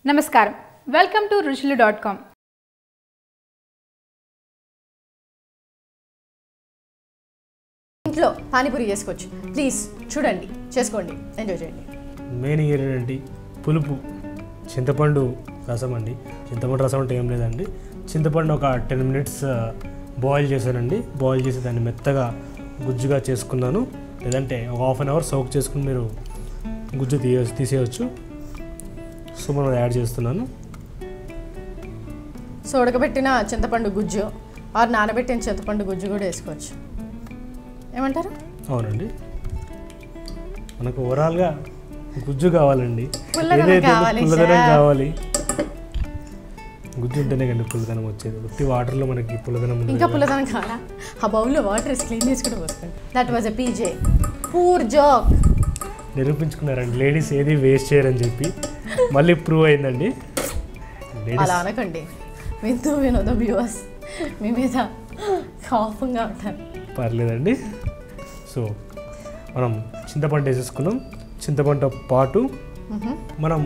నమస్కారం, welcome to ruchilu.com. ఇంట్లో పానీపూరి చేసుకోవచ్చు. ప్లీజ్ చూడండి, చేసుకోండి, ఎంజాయ్ చేయండి. మెయిన్ ఏంటంటే పులుపు చింతపండు రసం అండి. చింతపండు రసం అంటే ఏం లేదండి, చింతపండు ఒక 10 minutes బాయిల్ చేశానండి. బాయిల్ చేసి దాన్ని మెత్తగా గుజ్జుగా చేసుకున్నాను. లేదంటే ఒక 1/2 hour సోక్ చేసుకుని మీరు గుజ్జు తీసేయచ్చు. సో మనం యాడ్ చేస్తున్నాను. సో ఉడకబెట్టిన చింతపండు గుజ్జు ఆర్ నానబెట్టిన చింతపండు గుజ్జు కూడా వేసుకోవచ్చు. ఏమంటారు? అవునండి, మనకు ఓవరాల్గా గుజ్జు కావాలండి. పుల్లదనం కావాలి, గుజ్జు ఉంటేనే కండి పుల్లదనం వచ్చేది. ఉత్తి వాటర్లో మనకి పుల్లదనం ఇంకా పుల్లదనం కావాలా? ఆ బౌల్లో వాటర్ క్లీన్ చేసి కూడా పోసుకోండి. That was a P J poor joke. నిరూపించుకున్నారండి లేడీస్ ఏది వేస్ట్ చేయరని చెప్పి, మళ్ళీ ప్రూవ్ అయిందండి. అలా అనకండి, వింటూ వినోద వ్యూవర్స్ మీ మీద కోపంగా ఉంటారు. పర్లేదండి. సో మనం చింతపండు వేసేసుకున్నాం. చింతపండుతో పాటు మనం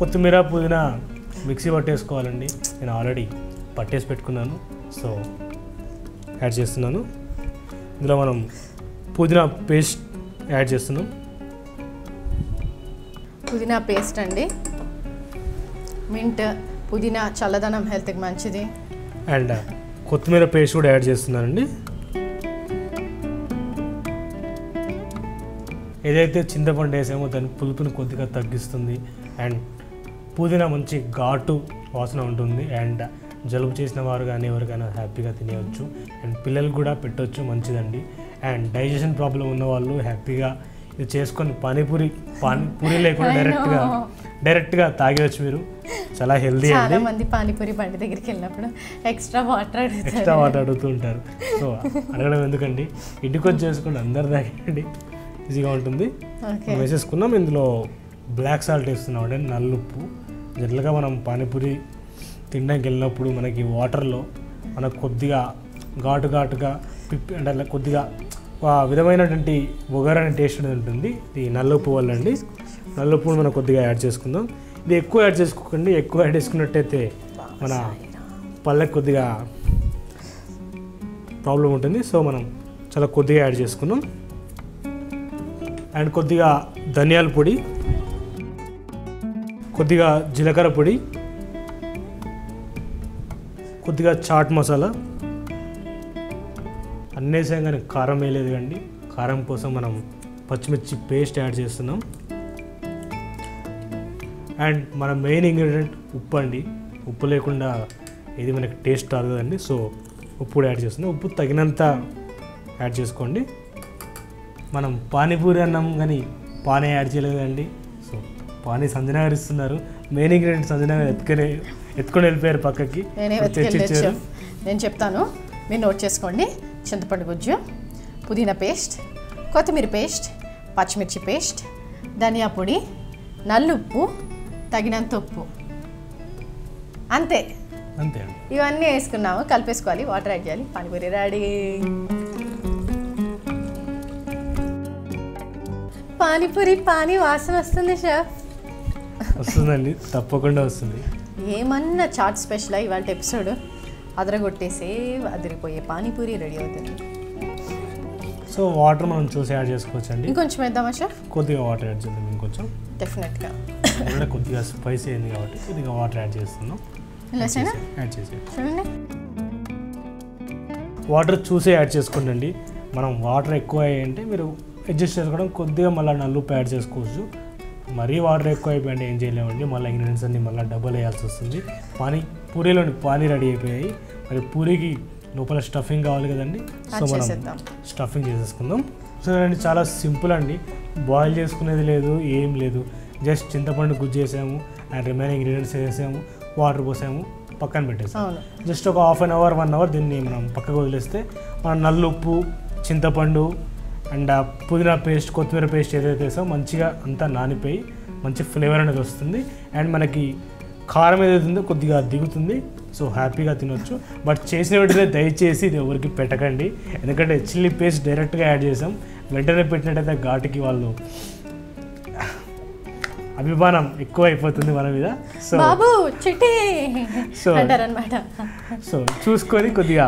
కొత్తిమీర పుదీనా మిక్సీ పట్టేసుకోవాలండి. నేను ఆల్రెడీ పట్టేసి పెట్టుకున్నాను. సో యాడ్ చేస్తున్నాను. ఇందులో మనం పుదీనా పేస్ట్ యాడ్ చేస్తున్నాం. పుదీనా పేస్ట్ అండి. మింట్, పుదీనా చల్లదనం, హెల్త్కి మంచిది. అండ్ కొత్తిమీర పేస్ట్ కూడా యాడ్ చేస్తున్నానండి. ఏదైతే చింతపండు వేసామో దాని పులుపుని కొద్దిగా తగ్గిస్తుంది. అండ్ పుదీనా మంచి ఘాటు వాసన ఉంటుంది. అండ్ జలుబు చేసిన వారు కానీ ఎవరికైనా హ్యాపీగా తినేయచ్చు. అండ్ పిల్లలకు కూడా పెట్టవచ్చు, మంచిదండి. అండ్ డైజెషన్ ప్రాబ్లం ఉన్న వాళ్ళు హ్యాపీగా ఇది చేసుకొని పానీపూరి లేకుండా డైరెక్ట్గా తాగేయచ్చు మీరు. చాలా హెల్దీ అండి. చాలా మంది పానీపూరి బండి దగ్గరికి వెళ్ళినప్పుడు ఎక్స్ట్రా వాటర్ అడుగుతూ ఉంటారు. సో అడగడం ఎందుకండి, ఇంటికి వచ్చి చేసుకోండి, అందరు తాగండి, ఈజీగా ఉంటుంది. వేసేసుకున్నాం. ఇందులో బ్లాక్ సాల్ట్ వేస్తున్నాం అండి, నల్లుప్పు. జనరల్గా మనం పానీపూరి తినడానికి వెళ్ళినప్పుడు మనకి వాటర్లో మనకు కొద్దిగా ఘాటుగా అంటే అలా కొద్దిగా విధమైనటువంటి ఒగరని టేస్ట్ అనేది ఉంటుంది. ఇది నల్లుప్పు వల్ల అండి. నల్లుప్పును మనం కొద్దిగా యాడ్ చేసుకుందాం. ఇది ఎక్కువ యాడ్ చేసుకోకండి. ఎక్కువ యాడ్ చేసుకున్నట్టయితే మన పళ్ళకి కొద్దిగా ప్రాబ్లం ఉంటుంది. సో మనం చాలా కొద్దిగా యాడ్ చేసుకుందాం. అండ్ కొద్దిగా ధనియాల పొడి, కొద్దిగా జీలకర్ర పొడి, కొద్దిగా చాట్ మసాలా అన్నీ వేసాం. కానీ కారం వేయలేదు కండి. కారం కోసం మనం పచ్చిమిర్చి పేస్ట్ యాడ్ చేస్తున్నాం. అండ్ మన మెయిన్ ఇంగ్రీడియంట్ ఉప్పు అండి. ఉప్పు లేకుండా ఇది మనకి టేస్ట్ రాదు కదండి. సో ఉప్పు కూడా యాడ్ చేస్తున్నాం. ఉప్పు తగినంత యాడ్ చేసుకోండి. మనం పానీపూరి అన్నాం కానీ పానీ యాడ్ చేయలేదు కదండి. సో పానీ సంజన గారు ఇస్తున్నారు. మెయిన్ ఇంగ్రీడియంట్ సంజన గారు ఎత్తుకొని వెళ్ళిపోయారు పక్కకి. నేను చెప్తాను, మీరు నోట్ చేసుకోండి. చింతపండు గుజ్జు, పుదీనా పేస్ట్, కొత్తిమీర పేస్ట్, పచ్చిమిర్చి పేస్ట్, ధనియా పొడి, నల్లుప్పు, తగినంత ఉప్పు, అంతే. ఇవన్నీ వేసుకున్నాము, కలిపేసుకోవాలి, వాటర్ యాడ్ చేయాలి. పానీపూరి రెడీ. పానీ వాసన వస్తుంది షెఫ్. వస్తుందండి, తప్పకుండా వస్తుంది. ఏమన్నా చాట్ స్పెషల్ ఇవాళ ఎపిసోడ్ అదరగొట్టేసే అదిరిపోయే పానీపూరి రెడీ అవుతుంది. సో వాటర్ మనం చూసి యాడ్ చేసుకోవచ్చు అండి. ఇంకొంచెం వేద్దామా షెఫ్? కొద్దిగా వాటర్ యాడ్ చేద్దాం. ఇంకొంచెం డెఫినెట్గా కొద్దిగా స్పైసీ అయింది కాబట్టి కొద్దిగా వాటర్ యాడ్ చేస్తున్నాం. యాడ్ చేసి చూడండి, వాటర్ చూసే యాడ్ చేసుకోండి. మనం వాటర్ ఎక్కువ అయ్యాయంటే మీరు అడ్జస్ట్ చేసుకోవడం, కొద్దిగా మళ్ళీ నల్లుప్పు యాడ్ చేసుకోవచ్చు. మరీ వాటర్ ఎక్కువ అయిపోయింటే ఏం చేయలేమండి. మళ్ళీ ఇంగ్రీడియంట్స్ అన్ని మళ్ళీ డబల్ వేయాల్సి వస్తుంది. పూరీలోని పానీ రెడీ అయిపోయాయి. మరి పూరీకి లోపల స్టఫింగ్ కావాలి కదండి. సో మనం స్టఫింగ్ చేసేసుకుందాం. సో అండి, చాలా సింపుల్ అండి. బాయిల్ చేసుకునేది లేదు, ఏం లేదు. జస్ట్ చింతపండు గుజ్జు వేసాము అండ్ రిమైనింగ్ ఇంగ్రీడియంట్స్ వేసాము, వాటర్ పోసాము, పక్కన పెట్టేసాము. జస్ట్ ఒక 1/2 hour 1 hour దీన్ని మనం పక్కకు వదిలేస్తే మన నల్లుప్పు, చింతపండు అండ్ పుదీనా పేస్ట్, కొత్తిమీర పేస్ట్ ఏదైతే వేసామో మంచిగా అంతా నానిపోయి మంచి ఫ్లేవర్ అనేది వస్తుంది. అండ్ మనకి కారం ఏదైతే ఉందో కొద్దిగా దిగుతుంది. సో హ్యాపీగా తినొచ్చు. బట్ చేసిన వెంటనే దయచేసి ఇది ఎవరికి పెట్టకండి. ఎందుకంటే చిల్లీ పేస్ట్ డైరెక్ట్గా యాడ్ చేసాం. వెంటనే పెట్టినట్టయితే ఘాటుకి వాళ్ళు అభిమానం ఎక్కువ అయిపోతుంది మన మీద. సో బాబు చిట్టి సో అంటారనమాట. సో చూసుకొని కొద్దిగా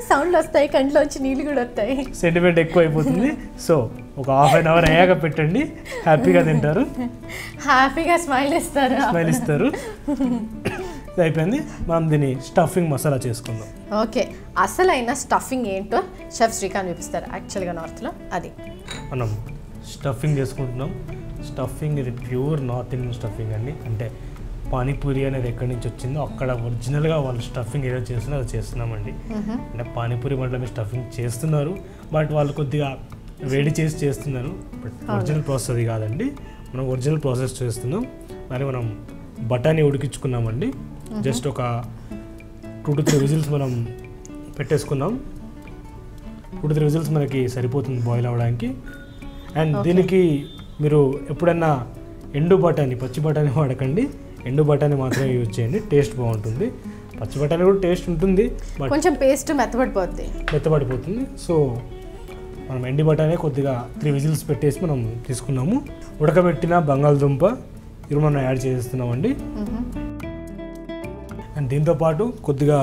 సౌండ్లు వస్తాయి, కంట్లోంచి నీళ్ళు కూడా వస్తాయి, సెంటిమెంట్ ఎక్కువ అయిపోతుంది. సో ఒక హాఫ్ అన్ అవర్ అయ్యాక పెట్టండి, హ్యాపీగా తింటారు, హ్యాపీగా స్మైల్ ఇస్తారు. ఇది అయిపోయింది. మనం దీన్ని స్టఫింగ్ మసాలా చేసుకుందాం. ఓకే, అసలైన స్టఫింగ్ ఏంటో షెఫ్ శ్రీకాంత్ చూపిస్తారు. యాక్చువల్గా నార్త్లో అది మనం స్టఫింగ్ చేసుకుంటున్నాం. స్టఫింగ్ ఇది ప్యూర్ నార్త్ ఇండియన్ స్టఫింగ్ అండి. అంటే పానీపూరి అనేది ఎక్కడి నుంచి వచ్చిందో అక్కడ ఒరిజినల్గా వాళ్ళు స్టఫింగ్ ఏదో చేస్తున్నారో అది చేస్తున్నామండి. అంటే పానీపూరి వంటలో మీరు స్టఫింగ్ చేస్తున్నారు, బట్ వాళ్ళు కొద్దిగా వేడి చేసి చేస్తున్నారు. బట్ ఒరిజినల్ ప్రాసెస్ అది కాదండి, మనం ఒరిజినల్ ప్రాసెస్ చేస్తున్నాం. మరి మనం బఠానీ ఉడికించుకున్నామండి. జస్ట్ ఒక 2 to 3 విజిల్స్ మనం పెట్టేసుకున్నాం. 2 to 3 విజిల్స్ మనకి సరిపోతుంది బాయిల్ అవ్వడానికి. అండ్ దీనికి మీరు ఎప్పుడన్నా ఎండు బఠానీ, పచ్చి బఠానీ వాడకండి, ఎండు బఠానీ మాత్రమే యూజ్ చేయండి, టేస్ట్ బాగుంటుంది. పచ్చి బఠానీ కూడా టేస్ట్ ఉంటుంది, బట్ కొంచెం పేస్ట్ మెత్తబడిపోతుంది. సో మనం ఎండి బఠానీ కొద్దిగా 3 విజిల్స్ పెట్టేసి మనం తీసుకున్నాము. ఉడకబెట్టిన బంగాళదుంప ఇవి మనం యాడ్ చేస్తున్నామండి. అండ్ దీంతోపాటు కొద్దిగా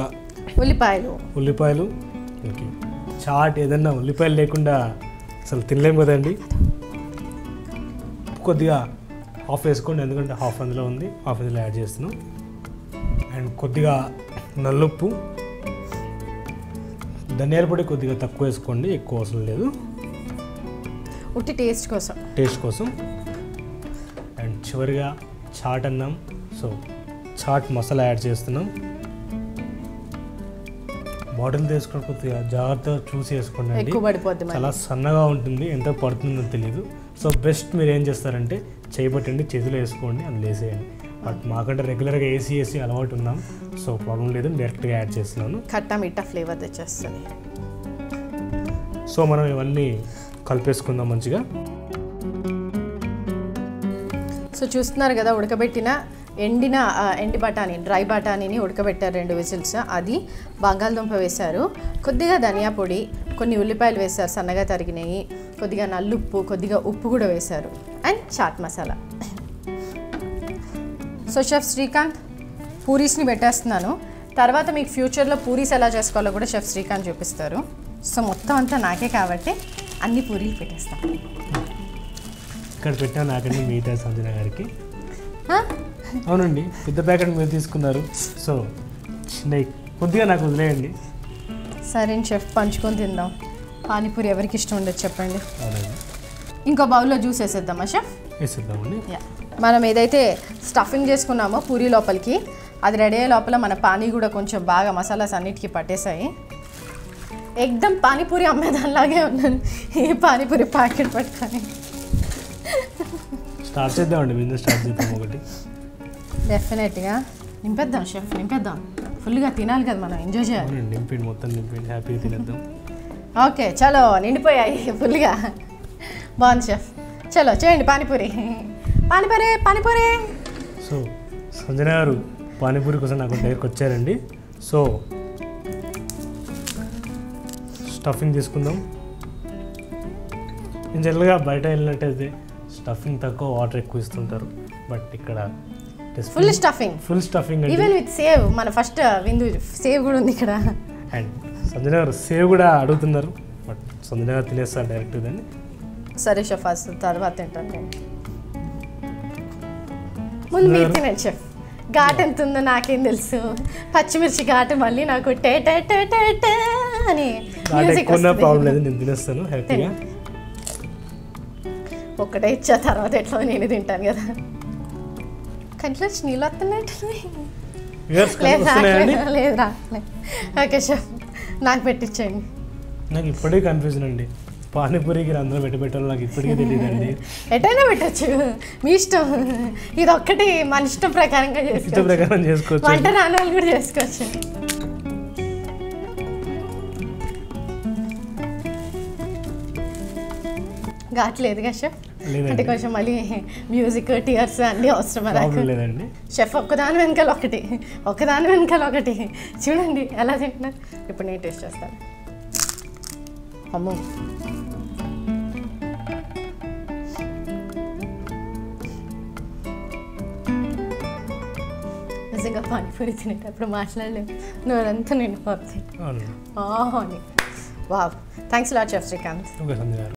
ఉల్లిపాయలు. ఓకే, చాట్ ఏదన్నా ఉల్లిపాయలు లేకుండా అసలు తినలేము కదండి. కొద్దిగా హాఫ్ వేసుకోండి, ఎందుకంటే హాఫ్ అందులో ఉంది, హాఫ్ అందులో యాడ్ చేస్తున్నాం. అండ్ కొద్దిగా నల్లుప్పు, ధనియాల పొడి కొద్దిగా తక్కువ వేసుకోండి, ఎక్కువ అవసరం లేదు, ఉట్టి టేస్ట్ కోసం. అండ్ చివరిగా చాట్ అన్నం. సో చాట్ మసాలా యాడ్ చేస్తున్నాం. బాటిల్ తీసుకొని కొద్దిగా జాగ్రత్తగా చూసి వేసుకోండి అండి, చాలా సన్నగా ఉంటుంది, ఎంత పడుతుందో తెలియదు. సో బెస్ట్ మీరు ఏం చేస్తారంటే చేయబట్టండి, చేతిలో వేసుకోండి, అందులో వేసేయండి. బట్ మాకంటే రెగ్యులర్గా ఏసీ అలవాటు ఉన్నాం, సో ప్రాబ్లం లేదు, డైరెక్ట్గా యాడ్ చేస్తున్నాను. ఖట్టా మీఠా ఫ్లేవర్ తెచ్చేస్తుంది. సో మనం ఇవన్నీ కలిపేసుకుందాం మంచిగా. సో చూస్తున్నారు కదా, ఉడకబెట్టిన ఎండి బఠానీ, డ్రై బఠానీని ఉడకబెట్టారు 2 విజిల్స్. అది బంగాళదుంప వేశారు, కొద్దిగా ధనియా పొడి, కొన్ని ఉల్లిపాయలు వేశారు సన్నగా తరిగినవి, కొద్దిగా నల్లుప్పు, కొద్దిగా ఉప్పు కూడా వేశారు, and chaat masala. So chef Srikanth పూరీస్ని పెట్టేస్తున్నాను. తర్వాత మీకు ఫ్యూచర్లో పూరీస్ ఎలా చేసుకోవాలో కూడా షెఫ్ శ్రీకాంత్ చూపిస్తారు. సో మొత్తం అంతా నాకే కాబట్టి అన్ని పూరీలు పెట్టేస్తాను. ఇక్కడ పెట్టా నాకండి, మిగతా సంజన గారికి. అవునండి, పెద్ద ప్యాకెట్ మీరు తీసుకున్నారు, సో చిన్న కొద్దిగా నాకు వదిలేయండి. సరే షెఫ్, పంచుకొని తిందాం. పానీపూరి ఎవరికి ఇష్టం ఉండదు చెప్పండి. అవునండి, ఇంకో బౌల్లో జ్యూస్ వేసేద్దామా షెఫ్? వేసేద్దామండి. మనం ఏదైతే స్టఫింగ్ చేసుకున్నామో పూరీ లోపలికి, అది రెడీ అయ్యే లోపల మన పానీ కూడా కొంచెం బాగా మసాలాస్ అన్నిటికీ పట్టేశాయి. ఎక్దమ్ పానీపూరి అమ్మేదానిలాగే ఉన్నాను, ఈ పానీపూరి ప్యాకెట్ పట్టుకొని. స్టార్ట్ చేద్దామండి, బిజినెస్ స్టార్ట్ చేద్దాం ఒకటి. డెఫినెట్గా నింపేద్దాం షెఫ్, నింపేద్దాం. ఫుల్గా తినాలి కదా మనం, ఎంజాయ్ చేయాలి. నింపండి, మొత్తం నింపండి, హ్యాపీగా తినేద్దాం. ఓకే చలో, నిండిపోయాయి ఫుల్గా. బాగుంది షెఫ్, చలో చేయండి పానీపూరి. పానీపూరి. సో సంజన గారు పానీపూరి కోసం నాకు దగ్గరికి వచ్చారండి. సో స్టఫింగ్ తీసుకుందాం. నేను జనరల్గా బయట వెళ్ళినట్టయితే స్టఫింగ్ తక్కువ, వాటర్ ఎక్కువ ఇస్తుంటారు, బట్ ఇక్కడ full stuffing even with save. మన ఫస్ట్ విందు సేవ్ కూడా ఉంది ఇక్కడ. అండ్ సంజన గారు సేవ్ కూడా అడుగుతున్నారు, బట్ సంజన గారు తినేస్తారు డైరెక్ట్ దాన్ని. సరే షెఫ్, ఫస్ట్ తర్వాత తింటాను. ముందు మీరు తినండి షెఫ్. ఘాట్ ఎంత ఉందో నాకేం తెలుసు, పచ్చిమిర్చి ఘాటు మళ్ళీ నాకు టే టే టే టే టే అని మ్యూజిక్ వస్తుంది. ప్రాబ్లం లేదు, నేను తినేస్తాను హ్యాపీగా. ఒక్కటే ఇచ్చా, తర్వాత ఎట్లా నేను తింటాను కదా. కంట్లో నీళ్ళు వస్తున్నట్టు లేదురా. ఓకే షెఫ్, నాకు పెట్టించండి. నాకు ఇప్పటికీ కన్ఫ్యూజన్ అండి, పానీపూరికి అందరూ పెట్టాలో నాకు ఇప్పటికీ తెలియదండి. ఎటైనా పెట్టచ్చు, మీ ఇష్టం. ఇది ఒక్కటి మన ఇష్టం ప్రకారంగా చేసుకోవచ్చు, వంట రాని వాళ్ళు కూడా చేసుకోవచ్చు. ఘాట్లేదు కదా షెఫ్, అంటే కొంచెం మళ్ళీ మ్యూజిక్, టీయర్స్ అన్నీ అవసరం లేదండి. షెఫ్ ఒకదాని వెనకాల ఒకటి చూడండి ఎలా తింటున్నారు. ఇప్పుడు నేను టేస్ట్ చేస్తాను. అమ్మో, నిజంగా పానీపూరి తినేటప్పుడు మాట్లాడలేము, నోరంతా నిండిపోతుంది. అవును. అని. Wow, thanks lot chef Srikanth. Okay Sandhya గారు.